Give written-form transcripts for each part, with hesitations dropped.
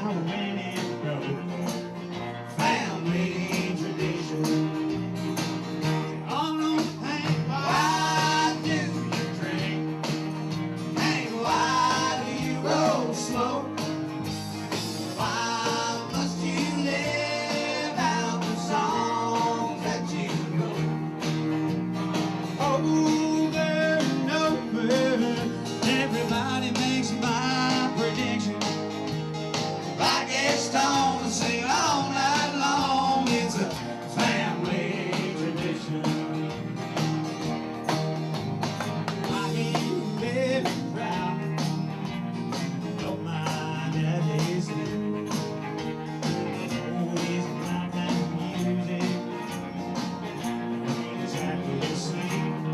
how when it grows. Family tradition. Oh no, Hank, why do you drink? Hank, why do you roll slow? Why must you live out the songs that you wrote? Over and over, everybody makes my prediction. If I get stoned and sing all night long, it's a family tradition. I ain't very proud of my daddy's name. Always about that music, ain't exactly the same.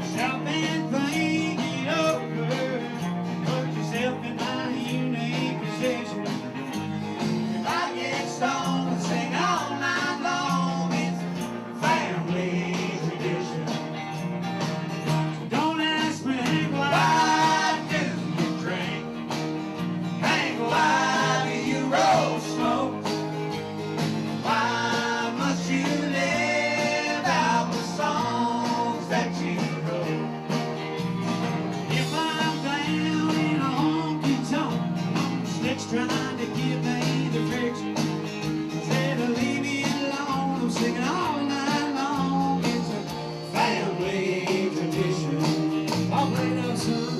Stop and think it over, put yourself in my unique position. If I get stoned and sing all night long, it's family tradition. So don't ask me, Hank, why do you drink? Hank, why do you roll smoke? Why must you live out the songs that you wrote? If I'm down in a honky tonk, slick's trying to give me the friction. Instead of leave me alone, I'm singing all night long. It's a family tradition. I'll play it up, son.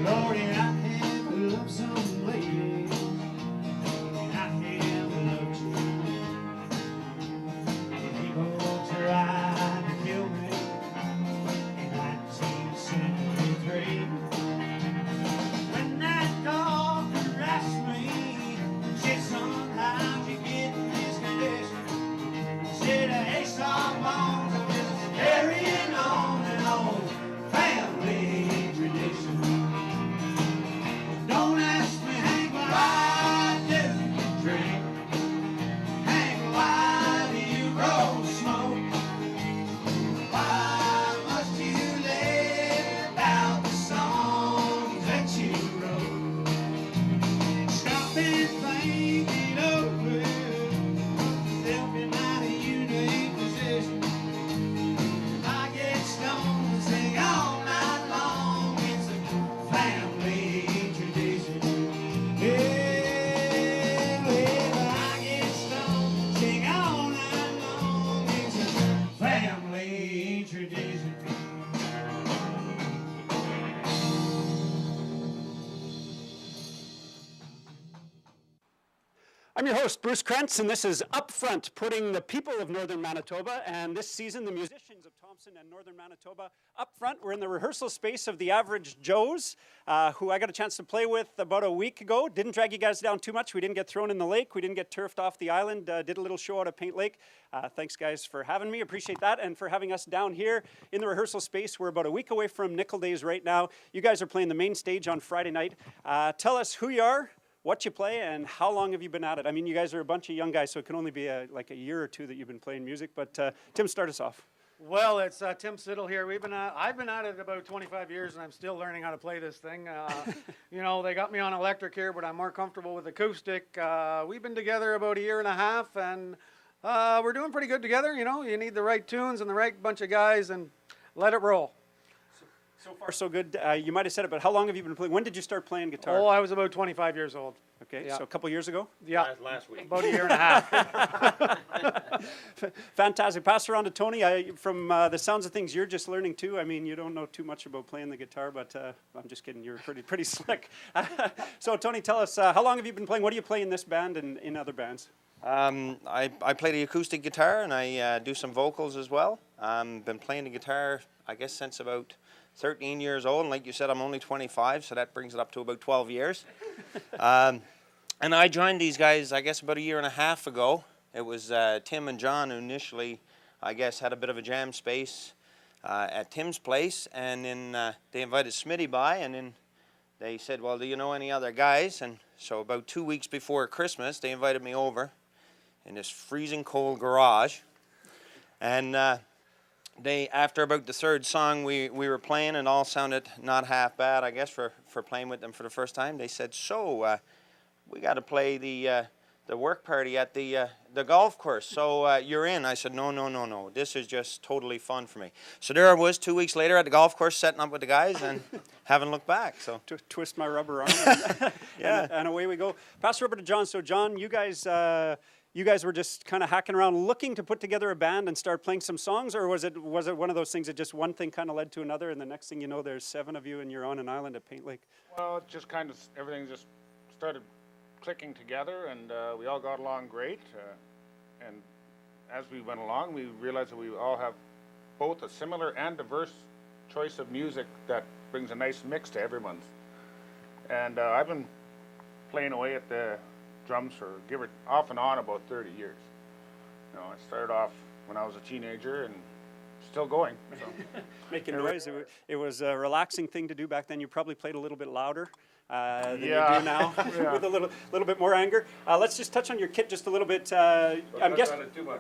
Lordy, I have loved some ladies, and I have loved you. People tried to kill me in 1973. When that dog harassed me, said, son, how'd you get in this condition? Said, hey, sawbones, I'm just carrying on and on. Family tradition. Don't ask me, Hank, why do you drink? Hank, why do you roll smoke? Why must you live out the songs that you wrote? Stop and think it over, yourself in my unique position. If I get stoned and sing all night long, it's a family tradition. Yeah, if I get stoned and sing all night long, it's a family tradition. I'm your host, Bruce Krentz, and this is Up Front, putting the people of Northern Manitoba, and this season, the musicians of Thompson and Northern Manitoba up front. We're in the rehearsal space of the Average Joes, who I got a chance to play with about a week ago. Didn't drag you guys down too much. We didn't get thrown in the lake. We didn't get turfed off the island. Did a little show out of Paint Lake. Thanks, guys, for having me. Appreciate that, and for having us down here in the rehearsal space. We're about a week away from Nickel Days right now. You guys are playing the main stage on Friday night. Tell us who you are, what you play, and how long have you been at it? I mean, you guys are a bunch of young guys, so it can only be like a year or two that you've been playing music. But Tim, start us off. Well, it's Tim Siddle here. I've been at it about 25 years, and I'm still learning how to play this thing. You know, they got me on electric here, but I'm more comfortable with acoustic. We've been together about a year and a half, and we're doing pretty good together. You know, you need the right tunes and the right bunch of guys, and let it roll. So far, so good. You might have said it, but how long have you been playing? When did you start playing guitar? Oh, I was about 25 years old. Okay, yeah. so a couple years ago? Yeah, Last week. about a year and a half. Fantastic. Pass around to Tony. From the sounds of things, you're just learning too. I mean, you don't know too much about playing the guitar, but I'm just kidding. You're pretty slick. So, Tony, tell us, how long have you been playing? What do you play in this band and in other bands? I play the acoustic guitar and I do some vocals as well. Been playing the guitar, I guess, since about 13 years old. And like you said, I'm only 25, so that brings it up to about 12 years. And I joined these guys, I guess, about a year and a half ago. It was Tim and John who initially, I guess, had a bit of a jam space at Tim's place. And then they invited Smitty by, and then they said, well, do you know any other guys? And so about 2 weeks before Christmas, they invited me over in this freezing cold garage. And after about the third song we were playing, and all sounded not half bad, I guess, for playing with them for the first time, they said, so we got to play the work party at the golf course, so you're in. I said, no, this is just totally fun for me. So there I was 2 weeks later at the golf course setting up with the guys and haven't looked back. So Twist my rubber arm. yeah. And away we go. Pass it over to John. So, John, you guys were just kind of hacking around looking to put together a band and start playing some songs, or was it one of those things that just one thing kind of led to another, and the next thing you know, there's 7 of you and you're on an island at Paint Lake? Well, it just kind of, everything just started clicking together, and we all got along great. And as we went along, we realized that we all have both a similar and diverse choice of music that brings a nice mix to everyone's. And I've been playing away at the drums for off and on about 30 years. You know, I started off when I was a teenager and still going. So. Making noise. It was a relaxing thing to do back then. You probably played a little bit louder than you Yeah. do now, Yeah. with a little bit more anger. Let's just touch on your kit just a little bit. I'm guessing.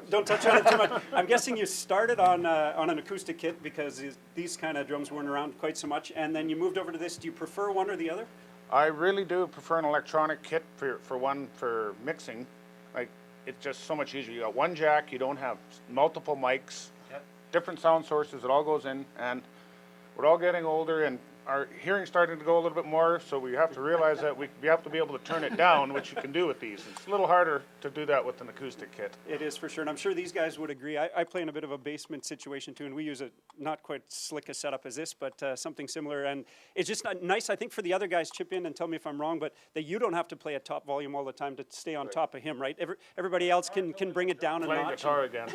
Don't touch on it too much. I'm guessing you started on an acoustic kit because these kind of drums weren't around quite so much, and then you moved over to this. Do you prefer one or the other? I really do prefer an electronic kit for mixing. Like, it's just so much easier. You got one jack, you don't have multiple mics, different sound sources, it all goes in, and we're all getting older and our hearing's starting to go a little bit more, so we have to realize that we have to be able to turn it down, which you can do with these. It's a little harder to do that with an acoustic kit. It is for sure, and I'm sure these guys would agree. I play in a bit of a basement situation too, and we use a not quite slick a setup as this, but something similar. And it's just nice, I think, for the other guys chip in and tell me if I'm wrong, but that you don't have to play at top volume all the time to stay on top of him, right? Everybody else can bring it down a Playing notch. guitar again.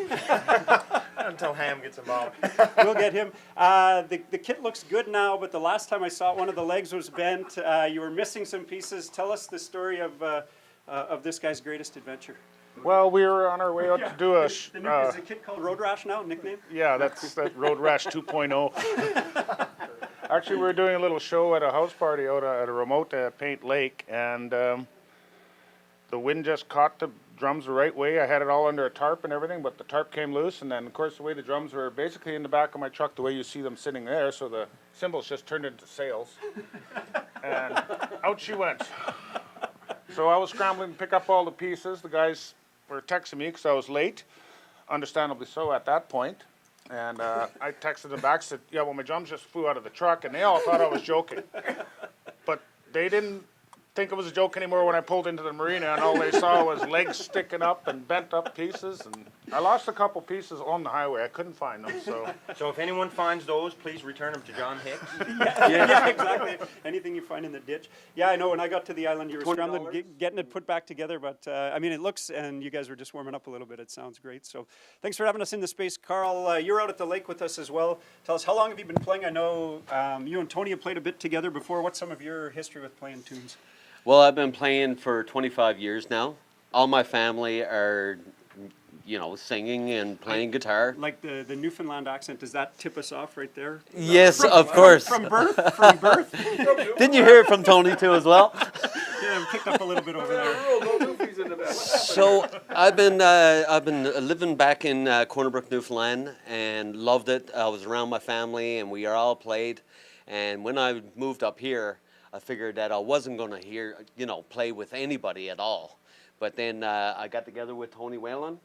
Until Ham gets involved. We'll get him. The kit looks good now, but the last time I saw it, one of the legs was bent. You were missing some pieces. Tell us the story of this guy's greatest adventure. Well, we were on our way out to do a... Is the kit called Road Rash now, nickname? Yeah, that's that Road Rash 2.0. Actually, we were doing a little show at a house party out at a remote Paint Lake, and the wind just caught the drums the right way. I had it all under a tarp and everything, but the tarp came loose, and then, of course, the way the drums were basically in the back of my truck, the way you see them sitting there, so the cymbals just turned into sails, and out she went. So I was scrambling to pick up all the pieces. The guys were texting me because I was late, understandably so at that point. And I texted them back, said, yeah, well, my drums just flew out of the truck, and they all thought I was joking. But they didn't think it was a joke anymore when I pulled into the marina, and all they saw was legs sticking up and bent up pieces. And I lost a couple pieces on the highway. I couldn't find them, so. So if anyone finds those, please return them to John Hicks. Yeah, exactly. Anything you find in the ditch. Yeah, I know. When I got to the island, you were scrambling, getting it put back together. But I mean, it looks, and you guys were just warming up a little bit. It sounds great. So thanks for having us in the space. Carl, you're out at the lake with us as well. Tell us, how long have you been playing? I know you and Tony have played a bit together before. What's some of your history with playing tunes? Well, I've been playing for 25 years now. All my family are, singing and playing guitar. Like the Newfoundland accent, does that tip us off right there? Yes, of course. From birth? From birth? Didn't you hear it from Tony too as well? Yeah, we picked up a little bit over there. So I've been living back in Corner Brook, Newfoundland, and loved it. I was around my family, and we all played. And when I moved up here, I figured that I wasn't going to play with anybody at all. But then I got together with Tony Whalen,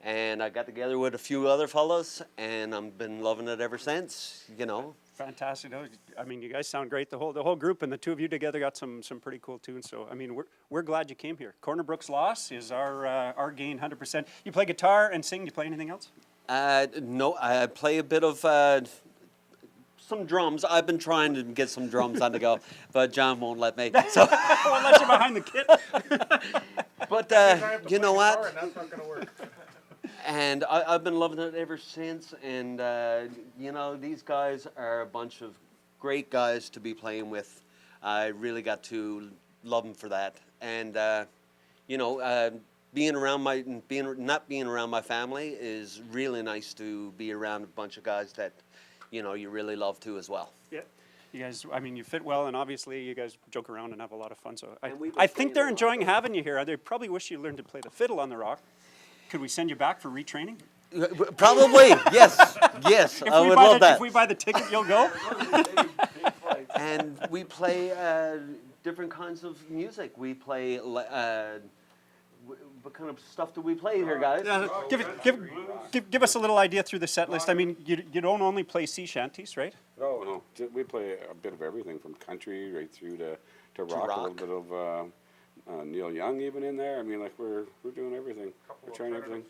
and I got together with a few other fellows, and I've been loving it ever since. You know. Fantastic. No, I mean, you guys sound great. The whole group and the two of you together got some pretty cool tunes. So I mean, we're glad you came here. Corner Brook's loss is our gain, 100%. You play guitar and sing. Do you play anything else? No, I play a bit of some drums. I've been trying to get some drums on the go, but John won't let me. So, I won't let you behind the kit. but you know what? That's not gonna work. And I've been loving it ever since. And, you know, these guys are a bunch of great guys to be playing with. I really got to love them for that. And, you know, not being around my family is really nice to be around a bunch of guys that, you know, you really love too as well. Yeah. You guys, I mean, you fit well, and obviously you guys joke around and have a lot of fun. So And we've been I think playing they're a lot. enjoying having you here. They probably wish you learned to play the fiddle on the rock. Could we send you back for retraining? Probably, yes, yes, I would love that. If we buy the ticket, you'll go? And we play different kinds of music. We play, what kind of stuff do we play here, guys? Give us a little idea through the set list. I mean, you don't only play sea shanties, right? No. We play a bit of everything from country right through to rock. A little bit of Neil Young even in there. I mean, like we're doing everything. We're trying everything.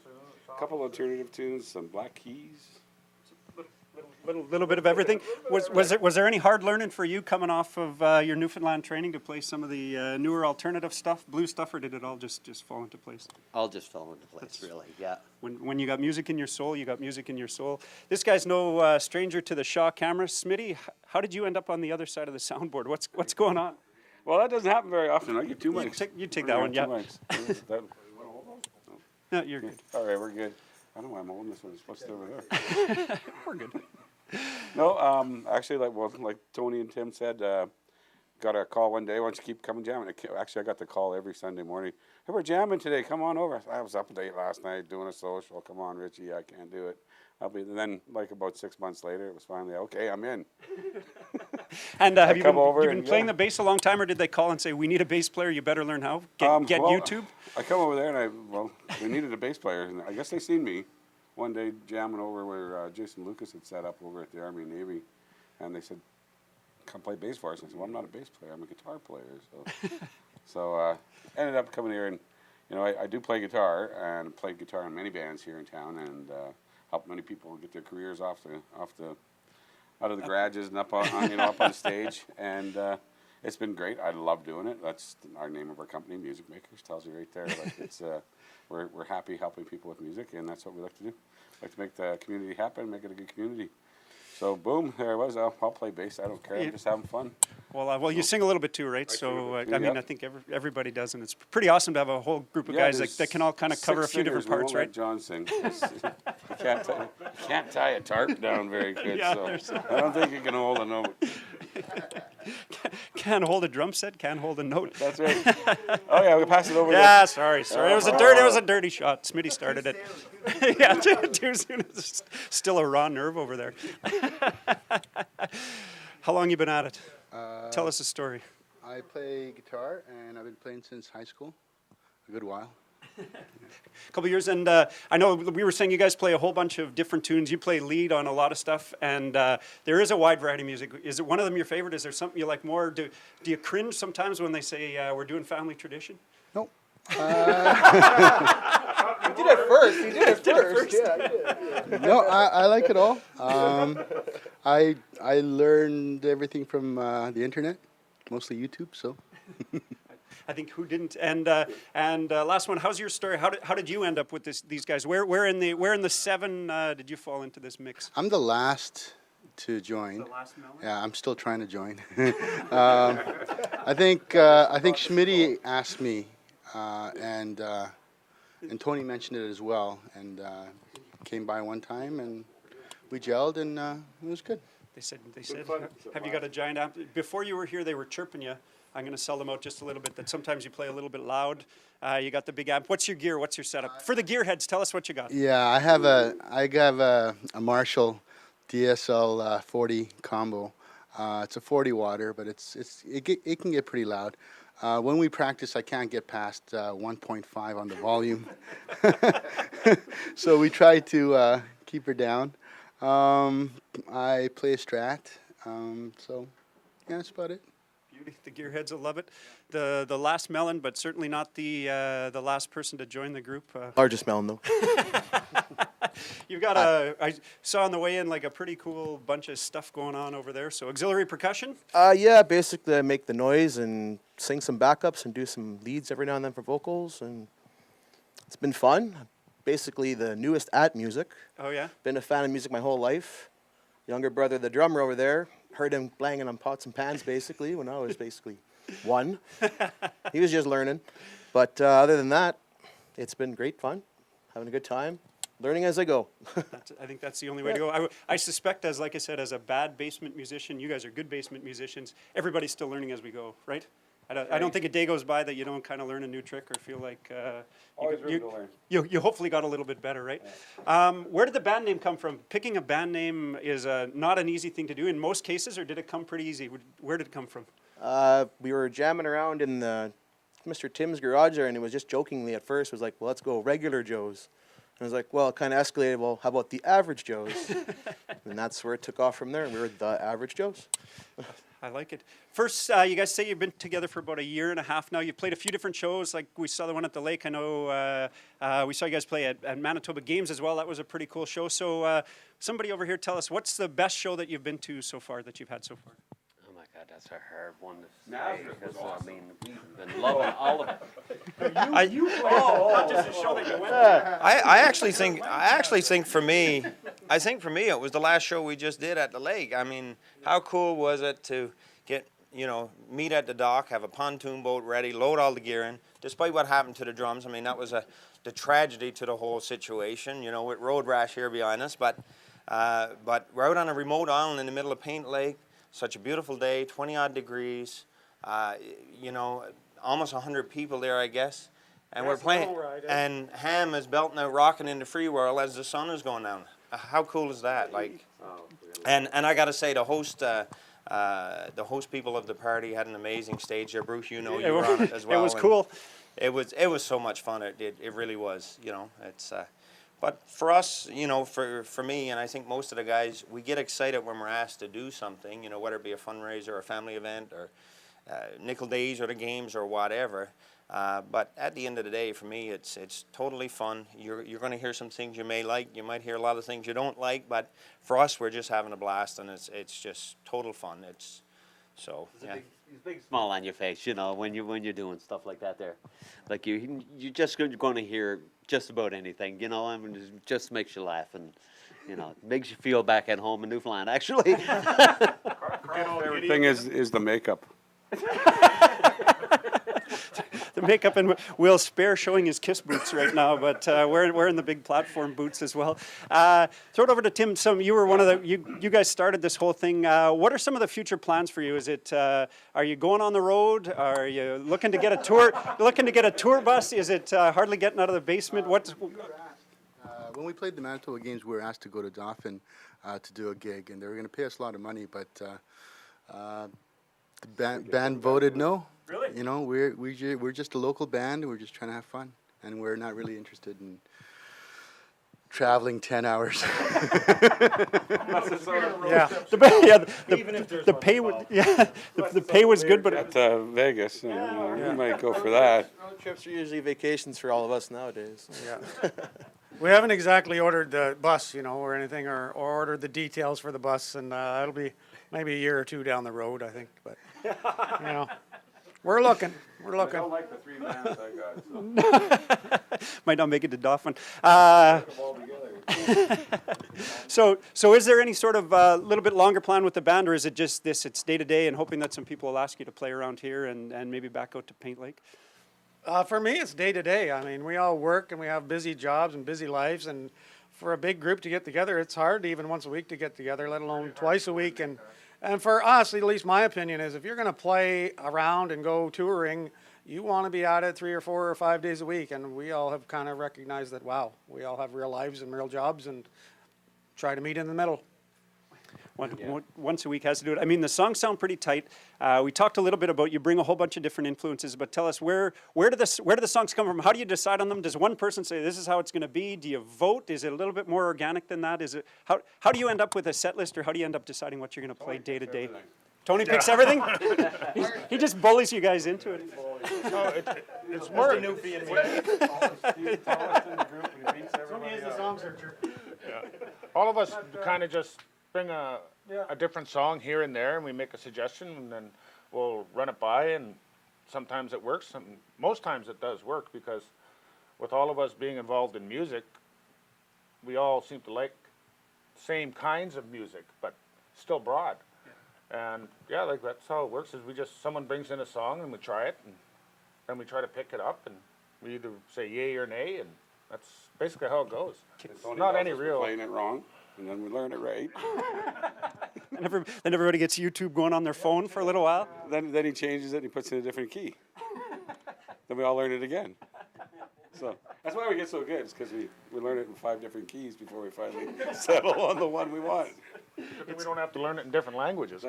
A couple alternative tunes, some Black Keys. Little bit of everything. Was there any hard learning for you coming off of your Newfoundland training to play some of the newer alternative stuff, blues stuff, or did it all just fall into place? All just fell into place, really, yeah. When you got music in your soul, you got music in your soul. This guy's no stranger to the Shaw camera. Smitty, how did you end up on the other side of the soundboard? What's going on? Well, that doesn't happen very often. I get two mics. You take that one, yeah. Two mics. No, you're good. All right, we're good. I don't know why I'm holding this one. It's supposed to be over there. We're good. No, actually, like Tony and Tim said, got a call one day. Why don't you keep coming jamming? Actually, I got the call every Sunday morning. Hey, we're jamming today. Come on over. I was up late last night doing a social. Come on, Richie. I can't do it. And then, like about 6 months later, it was finally okay. I'm in. And have you come been playing the bass a long time, or did they call and say, "We need a bass player. You better learn how"? Get Well, YouTube. I come over there and they needed a bass player, and I guess they seen me one day jamming over where Jason Lucas had set up over at the Army and Navy, and they said, "Come play bass for us." And I said, "Well, I'm not a bass player. I'm a guitar player." So ended up coming here, and you know, I do play guitar and played guitar in many bands here in town, and helped many people get their careers out of the garages and up on up on stage, and it's been great. I love doing it. That's our name of our company, Music Makers. Tells you right there. Like it's we're happy helping people with music, and that's what we like to do. We like to make the community happen, make it a good community. So boom, there I was. I'll play bass. I don't care. I'm just having fun. Well, you sing a little bit too, right? So I mean, yeah. I think everybody does, and it's pretty awesome to have a whole group of guys that can all kind of cover a few different parts, right? John sing. You can't tie a tarp down very good, Yeah, so I don't think you can hold a note. Can't hold a drum set, can't hold a note. That's right. Oh yeah, we pass it over. Yeah, sorry. It was a dirty shot. Smitty started it. Yeah, too soon. Still a raw nerve over there. How long you been at it? Tell us a story. I play guitar, and I've been playing since high school. A good while. A couple years, and I know we were saying you guys play a whole bunch of different tunes. You play lead on a lot of stuff, and there is a wide variety of music. Is it one of them your favorite? Is there something you like more? Do you cringe sometimes when they say we're doing family tradition? Nope. You did it first. You did it first. Yeah, I did. No, I like it all. I learned everything from the internet, mostly YouTube. So. I think who didn't? And last one. How's your story? How did you end up with these guys? Where in the seven did you fall into this mix? I'm the last to join. The last melon? Yeah, I'm still trying to join. I think Schmitty asked me, and Tony mentioned it as well, and came by one time and we gelled, and it was good. They said, have you got a giant amp? Before you were here, they were chirping you. I'm going to sell them out just a little bit, that sometimes you play a little bit loud. You got the big amp. What's your gear? What's your setup? For the gearheads, tell us what you got. Yeah, I have a Marshall DSL 40 combo. It's a 40 watter, but it can get pretty loud. When we practice, I can't get past 1.5 on the volume. So we try to keep her down. I play a Strat. So, yeah, that's about it. Beauty. The gearheads will love it. The last melon, but certainly not the last person to join the group. Largest melon, though. You've got I saw on the way in like a pretty cool bunch of stuff going on over there. So auxiliary percussion? Yeah, basically I make the noise and sing some backups and do some leads every now and then for vocals, and it's been fun. Basically the newest at music. Oh yeah? Been a fan of music my whole life. Younger brother, the drummer over there, heard him banging on pots and pans basically when I was basically 1. He was just learning. But other than that, it's been great fun, having a good time. Learning as I go. I think that's the only way to go. I suspect, like I said, as a bad basement musician, you guys are good basement musicians. Everybody's still learning as we go, right? I don't think a day goes by that you don't kind of learn a new trick or feel like you hopefully got a little bit better, right? Where did the band name come from? Picking a band name is not an easy thing to do in most cases, or did it come pretty easy? Where did it come from? We were jamming around in Mr. Tim's garage there, and it was just jokingly at first, was like, well, let's go regular Joes. And I was like, well, it kind of escalated, well, how about the average Joes? And that's where it took off from there. We were the average Joes. I like it. First, you guys say you've been together for about a year and a half now. You've played a few different shows, like we saw the one at the lake. I know we saw you guys play at Manitoba Games as well. That was a pretty cool show. So somebody over here, tell us, what's the best show that you've been to so far, that you've had so far? Oh my God, that's a hard one to say because I mean we've been loving all of it. Not just a show that you went to. I actually think for me, it was the last show we just did at the lake. I mean, how cool was it to get, meet at the dock, have a pontoon boat ready, load all the gear in, despite what happened to the drums. I mean, that was the tragedy to the whole situation, with road rash here behind us. But we're out on a remote island in the middle of Paint Lake, such a beautiful day, 20-odd degrees, almost 100 people there, I guess. And we're playing, and Ham is belting out Rockin' in the Free World as the sun is going down. How cool is that? Like, and I got to say, the host people of the party had an amazing stage there. Bruce, you were on it as well. It was cool. It was so much fun. It really was. It's. But for us, for me, and I think most of the guys, we get excited when we're asked to do something. Whether it be a fundraiser or a family event or nickel days or the games or whatever. But at the end of the day, for me, it's totally fun. You're going to hear some things you may like. You might hear a lot of things you don't like. But for us, we're just having a blast, and it's just total fun. It's yeah. Big smile on your face, when you're doing stuff like that there. Like you're just going to hear just about anything, I mean, it just makes you laugh, and it makes you feel back at home in Newfoundland, actually. Favorite thing is the makeup. The makeup, and Will Spare showing his Kiss boots right now, but wearing the big platform boots as well. Throw it over to Tim. You were one of you guys started this whole thing. What are some of the future plans for you? Is it are you going on the road? Are you looking to get a tour? Looking to get a tour bus? Is it hardly getting out of the basement? When we played the Manitoba Games, we were asked to go to Dauphin to do a gig, and they were going to pay us a lot of money, but the band voted no. Really? We're just a local band. We're just trying to have fun, and we're not really interested in traveling 10 hours. The pay would the pay was good, but At Vegas, we might go for that. Road trips are usually vacations for all of us nowadays. Yeah. We haven't exactly ordered the bus, or anything, or ordered the details for the bus, and it'll be maybe a year or two down the road, I think. But, we're looking. I don't like the 3 bands I got. might not make it to Dauphin. So is there any sort of little bit longer plan with the band, or is it just this? It's day to day, and hoping that some people will ask you to play around here and maybe back out to Paint Lake. For me, it's day to day. I mean, we all work and we have busy jobs and busy lives, and for a big group to get together, it's hard even once a week to get together, let alone twice a week. And for us, at least my opinion is, if you're going to play around and go touring, you want to be at it 3 or 4 or 5 days a week. And we all have kind of recognized that, wow, we all have real lives and real jobs, and try to meet in the middle. Once a week has to do it. I mean, the songs sound pretty tight. We talked a little bit about you bring a whole bunch of different influences, but tell us where do the songs come from? How do you decide on them? Does one person say this is how it's going to be? Do you vote? Is it a little bit more organic than that? Is it how do you end up with a set list, or how do you end up deciding what you're going to play day to day? Tony picks everything. He just bullies you guys into it. No, it's more. Tony is the song searcher. All of us kind of just bring a different song here and there, and we make a suggestion, and then we'll run it by, and sometimes it works. Most times it does work, because with all of us being involved in music, we all seem to like same kinds of music, but still broad. And like that's how it works. Is someone brings in a song and we try it, and then we try to pick it up, and we either say yay or nay, and that's basically how it goes. It's not any real. Playing it wrong, and then we learn it right. Then everybody gets YouTube going on their phone for a little while. Then he changes it and he puts it in a different key. Then we all learn it again. So that's why we get so good. It's because we learn it in 5 different keys before we finally settle on the one we want. We don't have to learn it in different languages.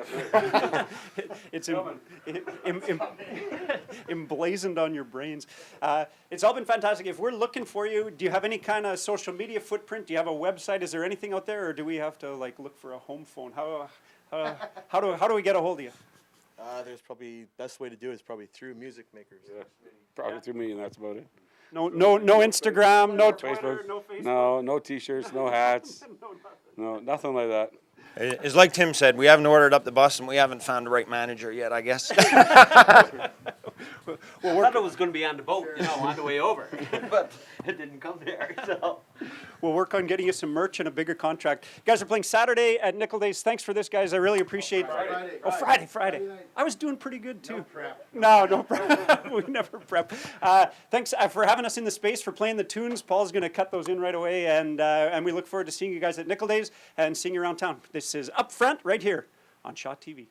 It's emblazoned on your brains. It's all been fantastic. If we're looking for you, do you have any kind of social media footprint? Do you have a website? Is there anything out there, or do we have to look for a home phone? How do we get a hold of you? There's probably best way to do it is probably through music makers. Yeah, probably through me, and that's about it. No Instagram, no Twitter, Facebook. no Facebook. No T-shirts, no hats, no nothing like that. It's like Tim said, we haven't ordered up the bus and we haven't found the right manager yet, I guess. Well, I thought it was going to be on the boat, on the way over, but it didn't come there. So we'll work on getting you some merch and a bigger contract. You guys are playing Saturday at Nickel Days. Thanks for this, guys. I really appreciate it. Friday. I was doing pretty good, too. No prep. We never prep. Thanks for having us in the space, for playing the tunes. Paul's going to cut those in right away, and we look forward to seeing you guys at Nickel Days and seeing you around town. This is Up Front right here on Shaw TV.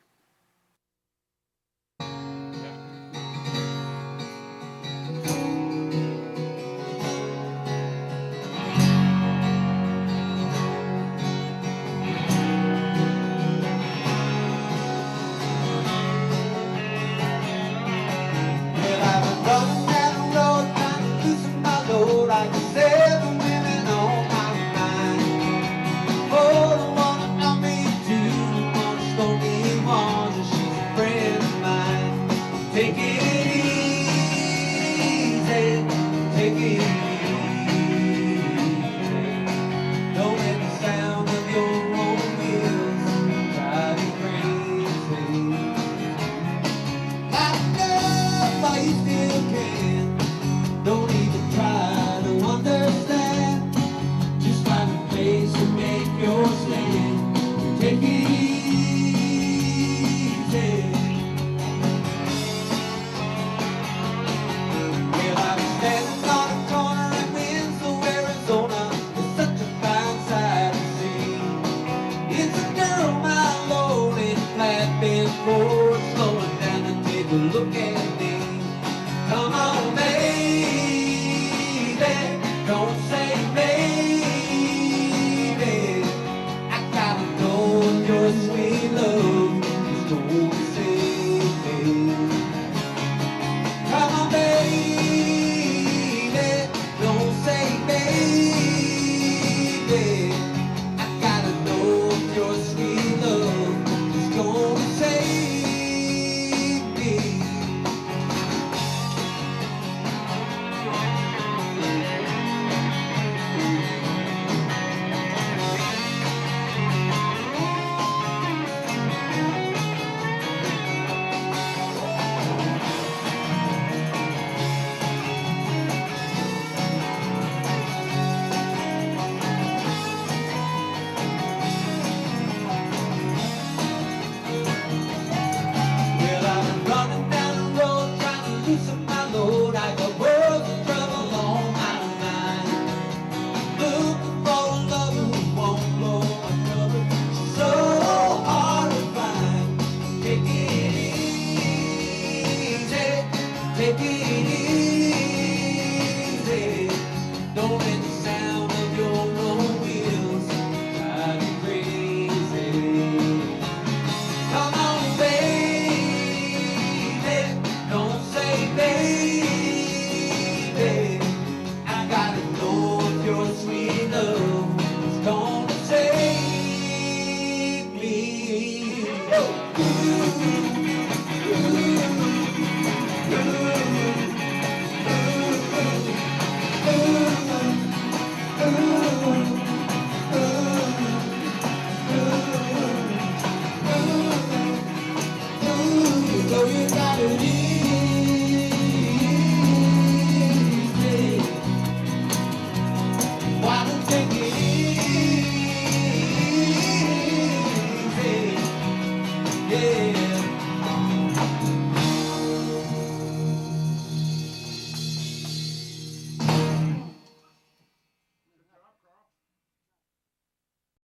Take it easy.